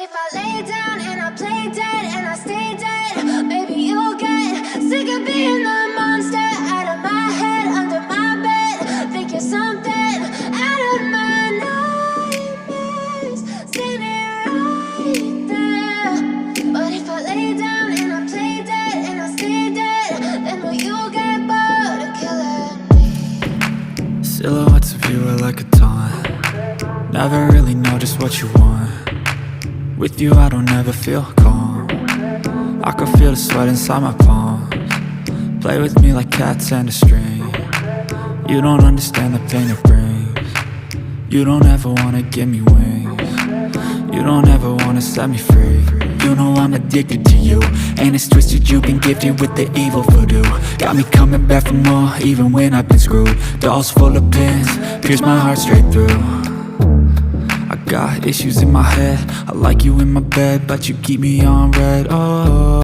if I lay down and I play dead and I stay dead, maybe you'll get sick of being the monster out of my head, under my bed. Think you're something out of my nightmares, standing right there. But if I lay down and I play dead and I stay dead, then will you get bored of killing me? Silhouettes of you are like a taunt. Never really know just what you want. With you I don't ever feel calm. I can feel the sweat inside my palms. Play with me like cats and a string. You don't understand the pain it brings. You don't ever wanna give me wings. You don't ever wanna set me free. You know I'm addicted to you, and it's twisted, you've been gifted with the evil voodoo. Got me coming back for more, even when I've been screwed. Dolls full of pins, pierce my heart straight through. I got issues in my head, I like you in my bed, but you keep me on red. Oh.